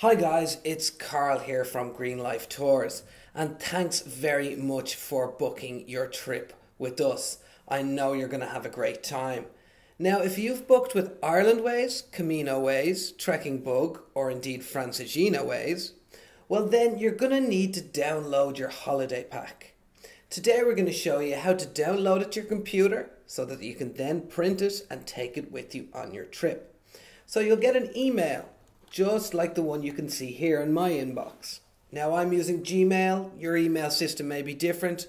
Hi guys, it's Carl here from Green Life Tours, and thanks very much for booking your trip with us. I know you're going to have a great time. Now, if you've booked with Ireland Ways, CaminoWays, Trekking Bug, or indeed Francigena Ways, well then you're going to need to download your holiday pack. Today we're going to show you how to download it to your computer so that you can then print it and take it with you on your trip. So you'll get an email just like the one you can see here in my inbox. Now I'm using Gmail, your email system may be different,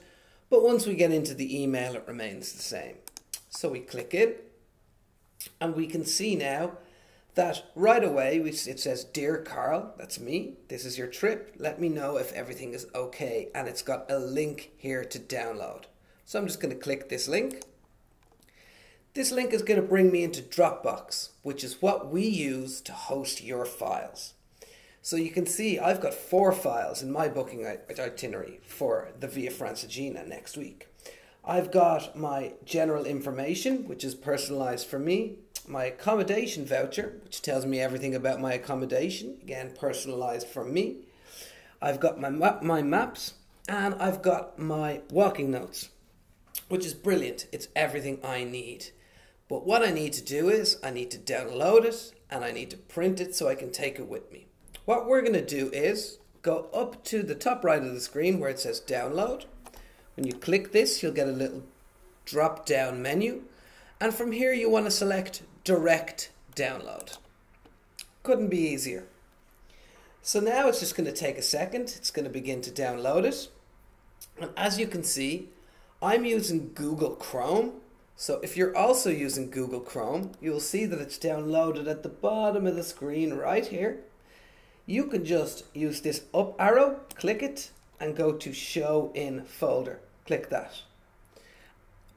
but once we get into the email it remains the same. So we click it and we can see now that right away it says, "Dear Carl," that's me, "this is your trip, let me know if everything is okay," and it's got a link here to download. So I'm just going to click this link. This link is going to bring me into Dropbox, which is what we use to host your files. So you can see I've got 4 files in my booking itinerary for the Via Francigena next week. I've got my general information, which is personalized for me, my accommodation voucher, which tells me everything about my accommodation, again personalized for me. I've got my maps, and I've got my walking notes, which is brilliant. It's everything I need. But what I need to do is I need to download it and I need to print it so I can take it with me. What we're going to do is go up to the top right of the screen where it says download. When you click this, you'll get a little drop down menu, and from here you want to select direct download. Couldn't be easier. So now it's just going to take a second. It's going to begin to download it, and as you can see, I'm using Google Chrome. So if you're also using Google Chrome, you'll see that it's downloaded at the bottom of the screen right here. You can just use this up arrow, click it, and go to Show in Folder. Click that.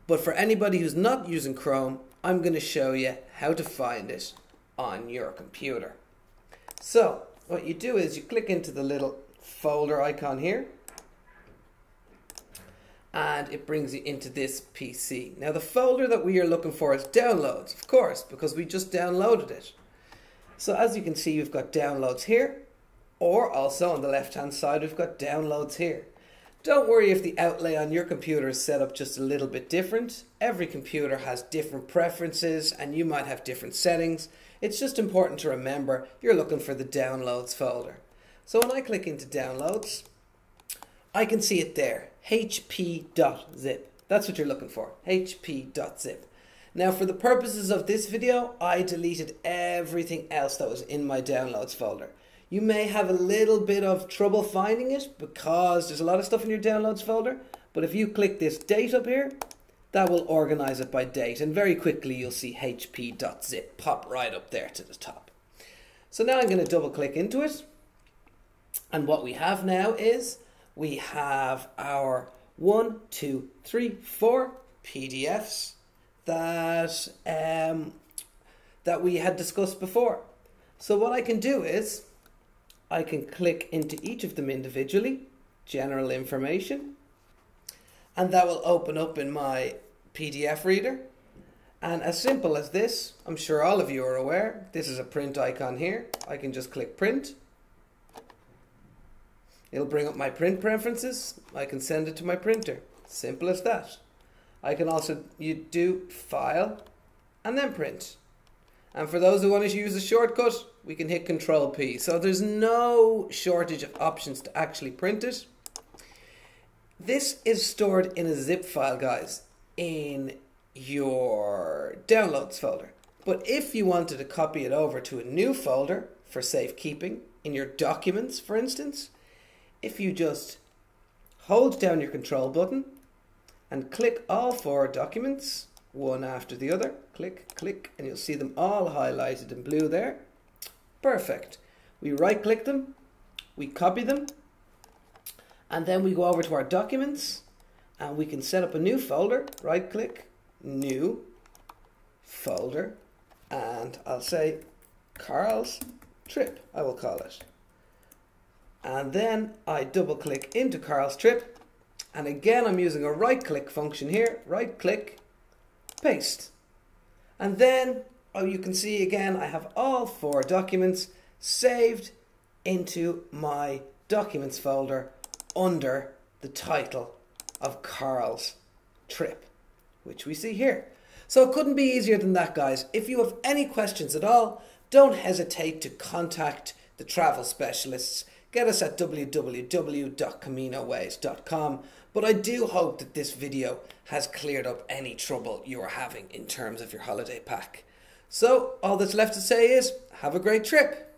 But for anybody who's not using Chrome, I'm going to show you how to find it on your computer. So what you do is you click into the little folder icon here, and it brings you into this PC. Now the folder that we are looking for is downloads, of course, because we just downloaded it. So as you can see, we've got downloads here, or also on the left hand side we've got downloads here. Don't worry if the outlay on your computer is set up just a little bit different. Every computer has different preferences and you might have different settings. It's just important to remember you're looking for the downloads folder. So when I click into downloads, I can see it there, hp.zip. That's what you're looking for, hp.zip. Now for the purposes of this video, I deleted everything else that was in my downloads folder. You may have a little bit of trouble finding it because there's a lot of stuff in your downloads folder, but if you click this date up here, that will organize it by date, and very quickly you'll see hp.zip pop right up there to the top. So now I'm going to double click into it, and what we have now is we have our 4 PDFs that we had discussed before. So what I can do is I can click into each of them individually, general information, and that will open up in my PDF reader. And as simple as this, I'm sure all of you are aware, this is a print icon here. I can just click print. It'll bring up my print preferences. I can send it to my printer. Simple as that. I can also do file and then print. And for those who want to use a shortcut, we can hit Control P. So there's no shortage of options to actually print it. This is stored in a zip file, guys, in your downloads folder. But if you wanted to copy it over to a new folder for safekeeping, in your documents, for instance, if you just hold down your control button and click all 4 documents, one after the other, click, click, and you'll see them all highlighted in blue there. Perfect. We right click them, we copy them, and then we go over to our documents and we can set up a new folder. Right click, new folder, and I'll say Carl's Trip, I will call it. And then I double click into Carl's Trip, and again I'm using a right click function here, right click, paste. And then you can see again I have all 4 documents saved into my documents folder under the title of Carl's trip, which we see here. So it couldn't be easier than that, guys. If you have any questions at all, don't hesitate to contact the travel specialists. Get us at www.CaminoWays.com. But I do hope that this video has cleared up any trouble you are having in terms of your holiday pack. So all that's left to say is, have a great trip.